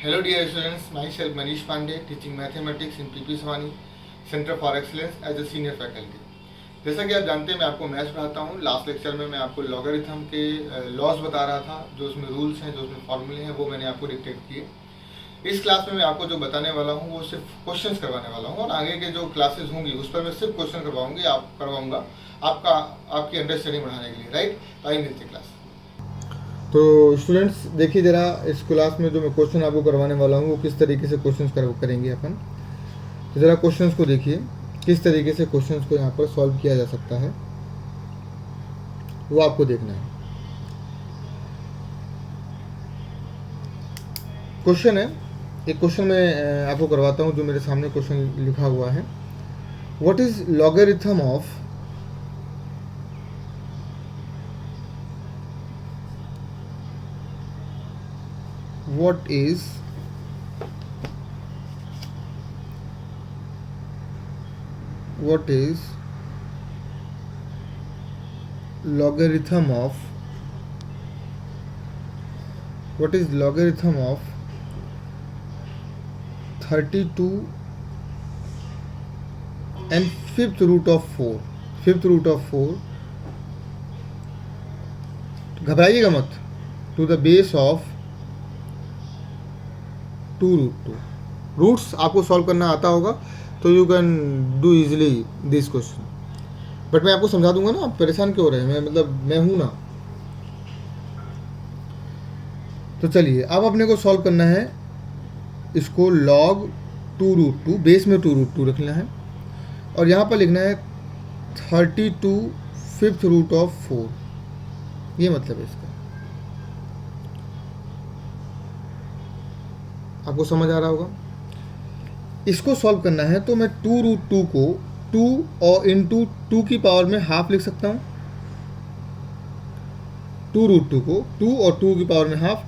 Hello dear students, myself Manish Pandey, teaching mathematics in PP Savani Center for Excellence as a senior faculty. जैसा कि आप जानते हैं मैं आपको मैथ्स पढ़ाता हूँ। लास्ट लेक्चर में मैं आपको लॉगरिथम के लॉस बता रहा था, जो उसमें रूल्स हैं, जो उसमें फॉर्मूले हैं, वो मैंने आपको डिक्टेट किए। इस क्लास में मैं आपको जो बताने वाला हूँ वो सिर्फ क्वेश्चंस करवाने वाला हूँ, और आगे के जो क्लासेस होंगी उस पर मैं सिर्फ क्वेश्चन करवाऊंगा आपकी अंडरस्टैंडिंग बढ़ाने के लिए। राइट, तो आइए मिलते क्लास। तो स्टूडेंट्स देखिए ज़रा, इस क्लास में जो मैं क्वेश्चन आपको करवाने वाला हूँ वो किस तरीके से क्वेश्चंस करेंगे अपन। तो ज़रा क्वेश्चंस को देखिए, किस तरीके से क्वेश्चंस को यहाँ पर सॉल्व किया जा सकता है वो आपको देखना है। क्वेश्चन है, एक क्वेश्चन मैं आपको करवाता हूँ जो मेरे सामने क्वेश्चन लिखा हुआ है। What is logarithm of what is logarithm of 32 and fifth root of 4? घबराइएगा मत। To the base of 2√2। Roots आपको सॉल्व करना आता होगा तो you can do easily this question, but मैं आपको समझा दूंगा ना। आप परेशान क्यों हो रहे हैं, मैं हूं ना। तो चलिए अब अपने को सॉल्व करना है इसको। log 2√2, बेस में 2√2 रखना है, और यहाँ पर लिखना है 32 फिफ्थ रूट ऑफ 4। ये मतलब है इसका। आपको समझ आ रहा होगा। इसको सॉल्व करना है तो मैं 2√2 को 2 और इंटू 2 की पावर में हाफ लिख सकता हूँ। 2√2 को 2 और 2 की पावर में हाफ,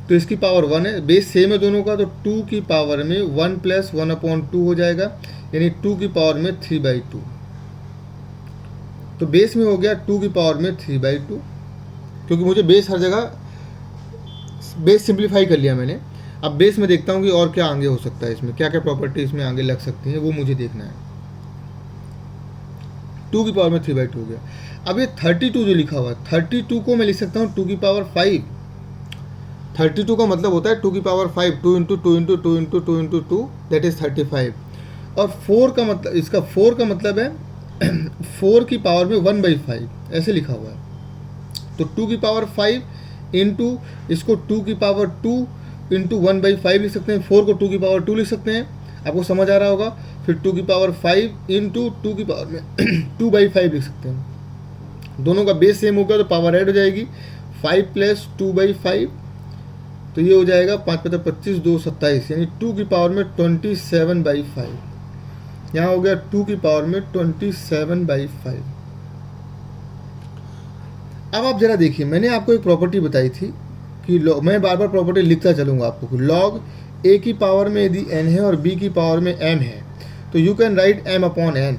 तो इसकी पावर 1 है, बेस सेम है दोनों का, तो 2 की पावर में 1 + 1/2 हो जाएगा, यानी 2 की पावर में 3/2। तो बेस में हो गया 2 की पावर में 3/2, क्योंकि मुझे बेस हर जगह बेस सिंप्लीफाई कर लिया मैंने। अब बेस में देखता हूँ कि और क्या आगे हो सकता है, इसमें क्या क्या प्रॉपर्टी इसमें आगे लग सकती हैं, वो मुझे देखना है। 2 की पावर में 3/2 हो गया। अब ये 32 जो लिखा हुआ है, 32 को मैं लिख सकता हूँ 2 की पावर 5। 32 का मतलब होता है 2 की पावर 5, 2 × 2 × 2 × 2 × 2 दैट इज 35। और 4 का मतलब, इसका 4 का मतलब है 4 की पावर में 1/5, ऐसे लिखा हुआ है। तो 2 की पावर 5 इंटू इसको 2 की पावर 2 इंटू 1/5 लिख सकते हैं। 4 को 2 की पावर 2 लिख सकते हैं। आपको समझ आ रहा होगा। फिर 2 की पावर 5 इंटू 2 की पावर में 2/5 लिख सकते हैं। दोनों का बेस सेम होगा तो पावर ऐड हो जाएगी। 5 + 2/5, तो ये हो जाएगा 5 × 25, 2 × 27, यानी 2 की पावर में 27/5। यहाँ हो गया 2 की पावर में 27/5। अब आप जरा देखिए, मैंने आपको एक प्रॉपर्टी बताई थी कि मैं बार बार प्रॉपर्टी लिखता चलूँगा आपको कि log a की पावर में यदि n है और b की पावर में m है तो you can write m/n,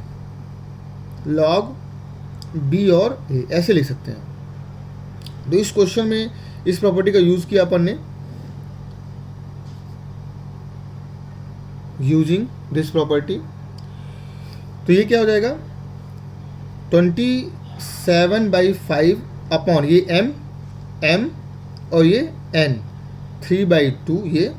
log b और a, ऐसे लिख सकते हैं। तो इस क्वेश्चन में इस प्रॉपर्टी का यूज़ किया अपन ने, यूजिंग दिस प्रॉपर्टी। तो ये क्या हो जाएगा, 27/5 अपॉन ये m और ये n, 3/2, ये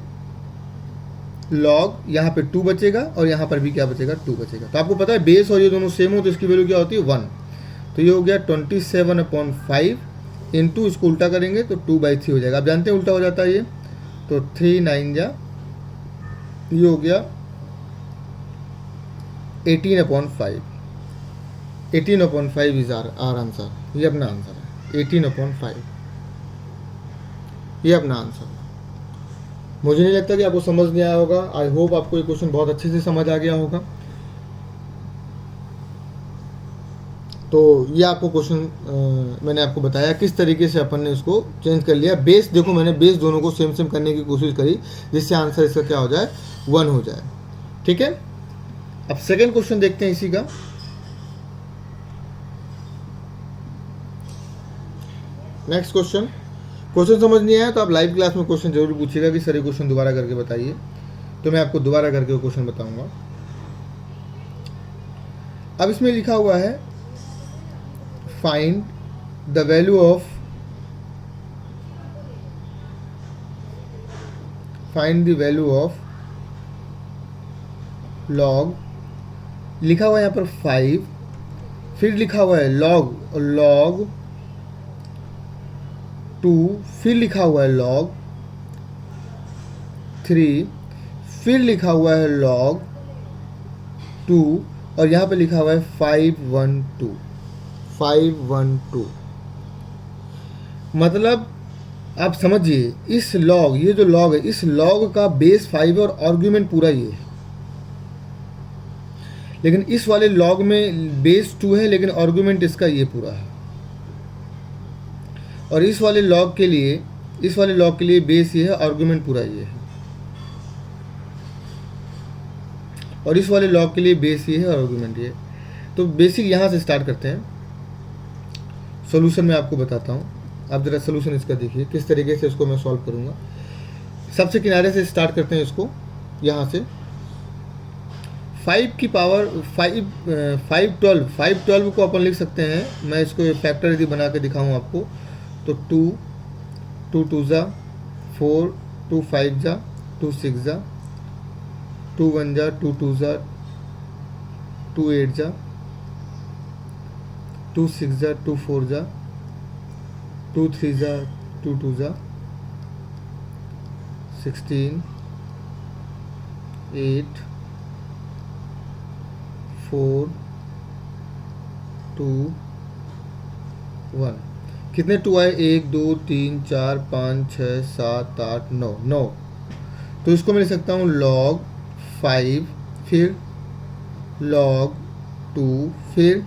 log, यहाँ पे 2 बचेगा और यहाँ पर भी क्या बचेगा, 2 बचेगा। तो आपको पता है बेस और ये दोनों सेम हो तो इसकी वैल्यू क्या होती है, 1। तो ये हो गया 27/5 इंटू, इसको उल्टा करेंगे तो 2/3 हो जाएगा। आप जानते हैं उल्टा हो जाता है ये, तो 3 × 9 = ये हो गया 18/5। 18/5 इज आर आंसर। ये अपना आंसर है, 18/5, ये अपना आंसर है। मुझे नहीं लगता कि आपको समझ नहीं आया होगा। आई होप आपको ये क्वेश्चन बहुत अच्छे से समझ आ गया होगा। तो ये आपको क्वेश्चन मैंने आपको बताया किस तरीके से अपन ने इसको चेंज कर लिया। बेस देखो, मैंने बेस दोनों को सेम करने की कोशिश करी जिससे आंसर इसका क्या हो जाए, 1 हो जाए। ठीक है, अब सेकेंड क्वेश्चन देखते हैं इसी का। नेक्स्ट क्वेश्चन, क्वेश्चन समझ नहीं आया तो आप लाइव क्लास में क्वेश्चन जरूर पूछिएगा कि सर ये क्वेश्चन दोबारा करके बताइए, तो मैं आपको दोबारा करके वो क्वेश्चन बताऊंगा। अब इसमें लिखा हुआ है find the value of log, लिखा हुआ है यहाँ पर 5, फिर लिखा हुआ है लॉग 2, फिर लिखा हुआ है लॉग 3, फिर लिखा हुआ है लॉग 2 और यहाँ पे लिखा हुआ है 512। मतलब आप समझिए इस लॉग, ये जो लॉग है इस लॉग का बेस 5 है और आर्ग्यूमेंट पूरा ये है। लेकिन इस वाले लॉग में बेस 2 है लेकिन आर्ग्यूमेंट इसका ये पूरा है। और इस वाले लॉग के लिए बेस ये है, आर्ग्यूमेंट पूरा ये है। और इस वाले लॉग के लिए बेस ये है और आर्ग्यूमेंट ये। तो बेसिक यहाँ से स्टार्ट करते हैं। सॉल्यूशन मैं आपको बताता हूँ, आप ज़रा सॉल्यूशन इसका देखिए किस तरीके से इसको मैं सॉल्व करूँगा। सबसे किनारे से स्टार्ट करते हैं इसको, यहाँ से 5 की पावर 512 को अपन लिख सकते हैं। मैं इसको फैक्टर यदि बना के दिखाऊँ आपको तो 2 2 जा 4, 2 5 जा 2 6 जा 2 1 जा 2 2 जा 2 8 जा 2 6 जा 2 4 जा 2 3 जा 2 2 जा 16 8 4 2 1। कितने 2 आए? 1 2 3 4 5 6 7 8 9। तो इसको मैं लिख सकता हूँ log 5, फिर log 2, फिर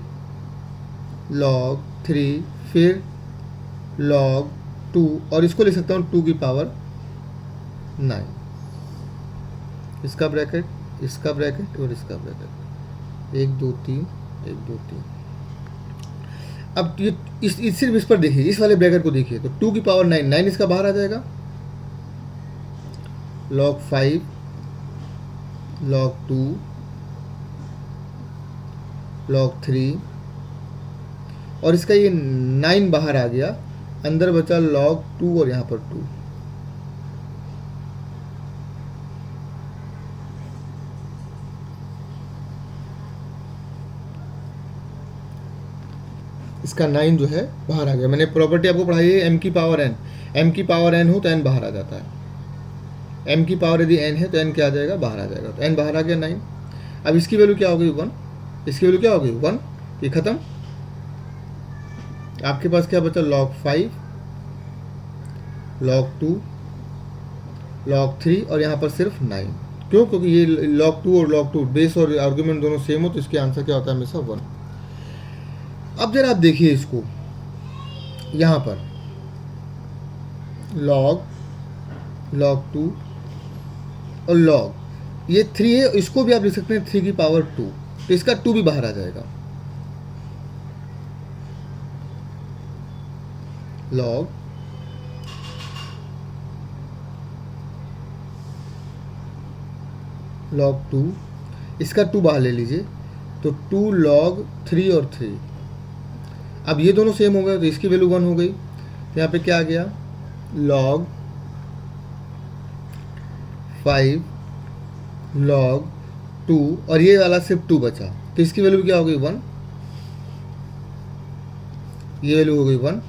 log 3, फिर log 2 और इसको लिख सकता हूँ 2 की पावर 9। इसका ब्रैकेट, इसका ब्रैकेट और इसका ब्रैकेट, 1 2 3 1 2 3। अब ये सिर्फ इस पर देखिए, इस वाले ब्रैकेट को देखिए तो 2 की पावर 9 इसका बाहर आ जाएगा। log 5 log 2 log 3 और इसका ये 9 बाहर आ गया, अंदर बचा log 2 और यहाँ पर 2। इसका 9 जो है बाहर आ गया। मैंने प्रॉपर्टी आपको पढ़ाई है m की पावर n हो तो n बाहर आ जाता है। m की पावर यदि n है तो n क्या आ जाएगा? बाहर आ जाएगा। तो n बाहर आ गया 9। अब इसकी वैल्यू क्या हो गई? 1। इसकी वैल्यू क्या हो गई? 1। ये खत्म। आपके पास क्या बचा? log 5 log 2 log 3 और यहाँ पर सिर्फ 9। क्यों? क्योंकि ये log 2 और log 2 बेस और आर्ग्यूमेंट दोनों सेम हो तो इसके आंसर क्या होता है? हमेशा 1। अब जरा आप देखिए इसको, यहाँ पर log 2 और log ये 3 है, इसको भी आप लिख सकते हैं 3 की पावर 2। तो इसका 2 भी बाहर आ जाएगा। log log 2, इसका 2 बाहर ले लीजिए तो 2 log 3 और 3। अब ये दोनों सेम हो गए तो इसकी वैल्यू 1 हो गई। तो यहाँ पे क्या आ गया? log 5 log 2 और ये वाला सिर्फ 2 बचा तो इसकी वैल्यू क्या हो गई? 1। ये वैल्यू हो गई 1।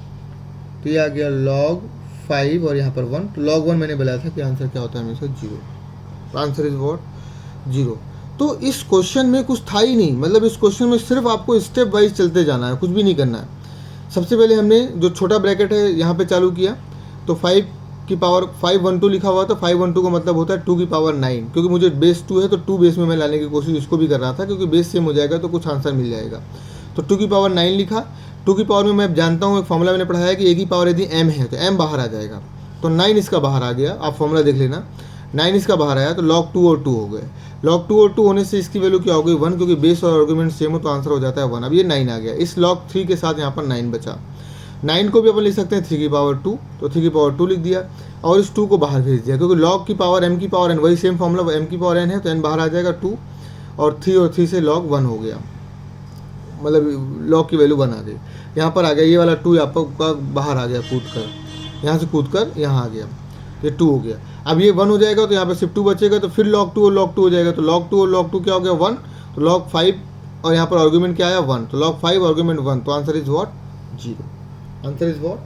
तो ये आ गया log 5 और यहाँ पर 1। तो log 1 मैंने बताया था कि आंसर क्या होता है? हमेशा 0। Answer is what? 0। तो इस क्वेश्चन में कुछ था ही नहीं, मतलब इस क्वेश्चन में सिर्फ आपको स्टेप वाइज चलते जाना है, कुछ भी नहीं करना है। सबसे पहले हमने जो छोटा ब्रैकेट है यहाँ पे चालू किया तो 5 की पावर 512 लिखा हुआ था। 512 का मतलब होता है 2 की पावर 9, क्योंकि मुझे बेस 2 है तो 2 बेस में मैं लाने की कोशिश इसको भी कर रहा था, क्योंकि बेस सेम हो जाएगा तो कुछ आंसर मिल जाएगा। तो 2 की पावर 9 लिखा। 2 की पावर में मैं जानता हूँ, एक फॉर्मूला मैंने पढ़ाया है कि a की पावर यदि m है तो m बाहर आ जाएगा। तो 9 इसका बाहर आ गया, आप फॉर्मूला देख लेना। 9 इसका बाहर आया तो log 2 और 2 हो गए। log 2 और 2 होने से इसकी वैल्यू क्या हो गई? 1, क्योंकि बेस और आर्गुमेंट सेम हो तो आंसर हो जाता है 1। अब ये 9 आ गया। इस log 3 के साथ यहाँ पर 9 बचा। 9 को भी अपन लिख सकते हैं 3 की पावर 2, तो 3 की पावर 2 लिख दिया और इस 2 को बाहर भेज दिया, क्योंकि log की पावर m की पावर n, वही सेम फॉर्मूला, m की पावर n है तो n बाहर आ जाएगा 2 और 3 से log 1 हो गया, मतलब log की वैल्यू 1 आ गई। यहाँ पर आ गया ये वाला 2 यहाँ पर बाहर आ गया कूद कर, यहाँ से कूद कर यहाँ आ गया, ये 2 हो गया। अब ये 1 हो जाएगा तो यहाँ पर सिर्फ 2 बचेगा, तो फिर log 2 और log 2 हो जाएगा, तो log 2 और log 2 क्या हो गया 1, तो log 5 और यहाँ पर आर्गूमेंट क्या आया 1, तो log 5 आर्गूमेंट 1, तो answer is what 0, answer is what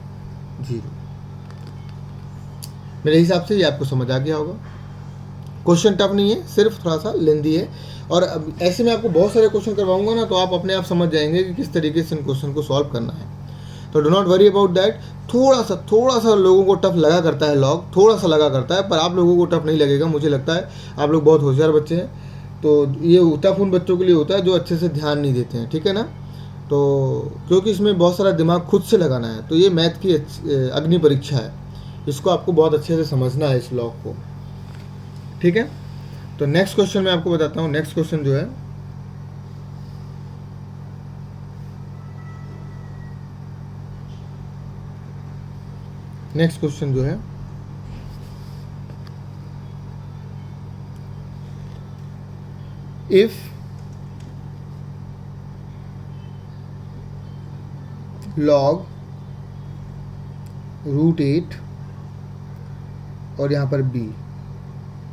0। मेरे हिसाब से ये आपको समझ आ गया होगा। क्वेश्चन टफ नहीं है, सिर्फ थोड़ा सा लेंदी है, और अब ऐसे में आपको बहुत सारे क्वेश्चन करवाऊंगा ना, तो आप अपने आप समझ जाएंगे कि किस तरीके से इन क्वेश्चन को सॉल्व करना है। तो do not worry about that. थोड़ा सा लोगों को टफ लगा करता है लॉग, थोड़ा सा लगा करता है, पर आप लोगों को टफ नहीं लगेगा, मुझे लगता है आप लोग बहुत होशियार बच्चे हैं, तो ये टफ उन बच्चों के लिए होता है जो अच्छे से ध्यान नहीं देते हैं, ठीक है ना। तो क्योंकि इसमें बहुत सारा दिमाग खुद से लगाना है, तो ये मैथ की अग्नि परीक्षा है, इसको आपको बहुत अच्छे से समझना है इस लॉग को, ठीक है। तो नेक्स्ट क्वेश्चन मैं आपको बताता हूँ। नेक्स्ट क्वेश्चन जो है इफ log √8 और यहाँ पर b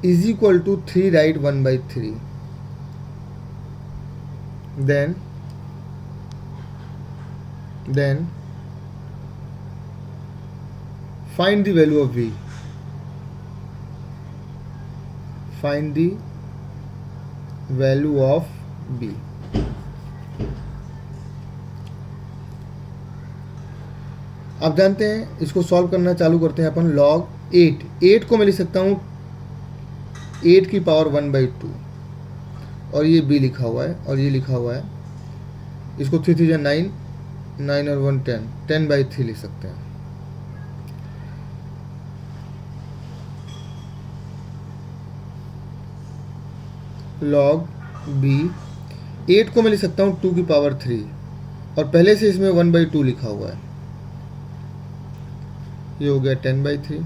is equal to 3 right 1/3, then find the value of v, find the value of b। आप जानते हैं इसको सॉल्व करना चालू करते हैं अपन। log 8 को मैं लिख सकता हूँ 8 की पावर 1/2 और ये b लिखा हुआ है और ये लिखा हुआ है, इसको 3 3 9, 9 और 1 10, 10/3 लिख सकते हैं। log b 8 को मैं लिख सकता हूँ 2 की पावर 3 और पहले से इसमें 1/2 लिखा हुआ है, ये हो गया 10/3।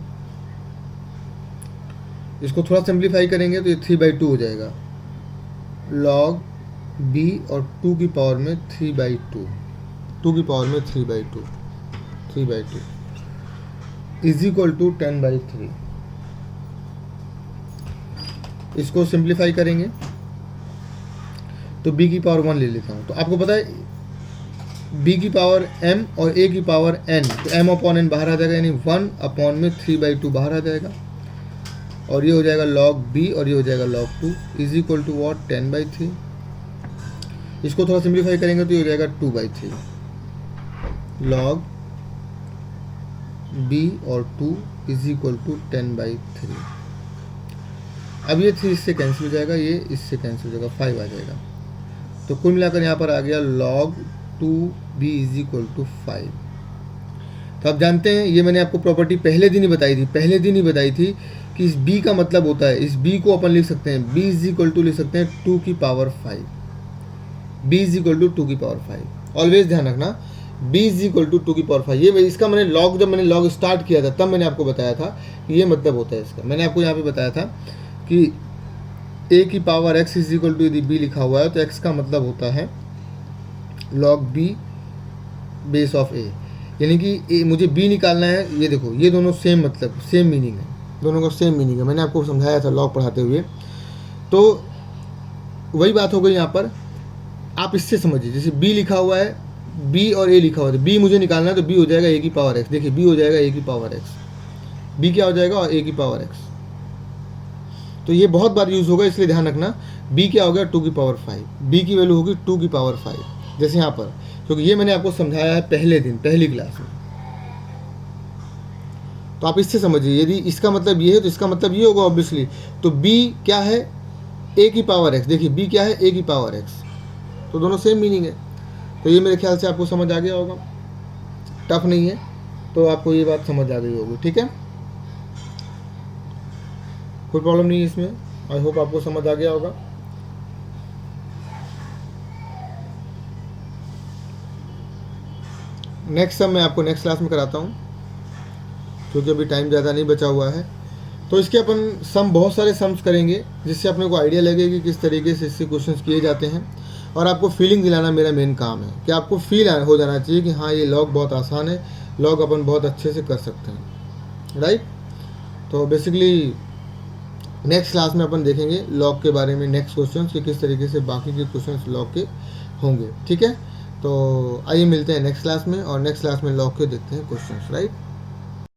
इसको थोड़ा सिंप्लीफाई करेंगे तो ये 3/2 हो जाएगा। log b और 2 की पावर में 3/2, 2 की पावर में 3/2 इज इक्वल टू 10/3। इसको सिंप्लीफाई करेंगे तो b की पावर 1 ले लेता हूँ। तो आपको पता है b की पावर m और a की पावर n, तो m/n बाहर आ जाएगा, यानी 1/3/2 बाहर आ जाएगा और ये हो जाएगा log b और ये हो जाएगा log 2 is equal to what 10/3। इसको थोड़ा सिंप्लीफाई करेंगे तो ये हो जाएगा 2/3 log b और 2 इज इक्वल टू 10/3। अब ये 3 इससे कैंसिल हो जाएगा, ये इससे कैंसिल हो जाएगा, 5 आ जाएगा। तो कुल मिलाकर यहाँ पर आ गया log 2b is equal to 5। तो आप जानते हैं ये मैंने आपको प्रॉपर्टी पहले दिन ही बताई थी कि इस b का मतलब होता है, इस b को अपन लिख सकते हैं b इज इक्वल टू लिख सकते हैं 2 की power 5, b is equal to 2 की पावर 5। ऑलवेज ध्यान रखना b इज इक्वल टू 2 की पावर 5। ये इसका मैंने लॉग, जब मैंने लॉग स्टार्ट किया था तब मैंने आपको बताया था कि ये मतलब होता है इसका। मैंने आपको यहाँ पे बताया था कि a की power x is equal to यदि b लिखा हुआ है तो x का मतलब होता है log b base of a, यानी कि मुझे b निकालना है। ये देखो ये दोनों सेम मतलब सेम मीनिंग है, दोनों का सेम मीनिंग है, मैंने आपको समझाया था लॉग पढ़ाते हुए। तो वही बात हो गई यहाँ पर, आप इससे समझिए, जैसे b लिखा हुआ है, b और a लिखा हुआ है, b मुझे निकालना है तो b हो जाएगा a की पावर x। देखिए b हो जाएगा a की पावर x, b क्या हो जाएगा और a की पावर x। तो ये बहुत बार यूज़ होगा, इसलिए ध्यान रखना। b क्या हो गया 2 की पावर 5, b की वैल्यू होगी 2 की पावर 5, जैसे यहाँ पर, क्योंकि ये मैंने आपको समझाया है पहले दिन पहली क्लास में। तो आप इससे समझिए, यदि इसका मतलब ये है तो इसका मतलब ये होगा ऑब्वियसली। तो b क्या है a की पावर x, देखिए b क्या है a की पावर x, तो दोनों सेम मीनिंग है। तो ये मेरे ख्याल से आपको समझ आ गया होगा, टफ नहीं है, तो आपको ये बात समझ आ गई होगी, ठीक है। कोई प्रॉब्लम नहीं है इसमें, आई होप आपको समझ आ गया होगा। नेक्स्ट सम मैं आपको नेक्स्ट क्लास में कराता हूँ, क्योंकि अभी टाइम ज़्यादा नहीं बचा हुआ है। तो इसके अपन सम बहुत सारे सम्स करेंगे, जिससे अपने को आइडिया लगे कि किस तरीके से इससे क्वेश्चंस किए जाते हैं। और आपको फीलिंग दिलाना मेरा मेन काम है, कि आपको फील हो जाना चाहिए कि हाँ ये लॉग बहुत आसान है, लॉग अपन बहुत अच्छे से कर सकते हैं, राइट। तो बेसिकली नेक्स्ट क्लास में अपन देखेंगे लॉग के बारे में, नेक्स्ट क्वेश्चन कि किस तरीके से बाकी के क्वेश्चन लॉग के होंगे, ठीक है। तो आइए मिलते हैं नेक्स्ट क्लास में, और नेक्स्ट क्लास में लॉग के देखते हैं क्वेश्चन, राइट।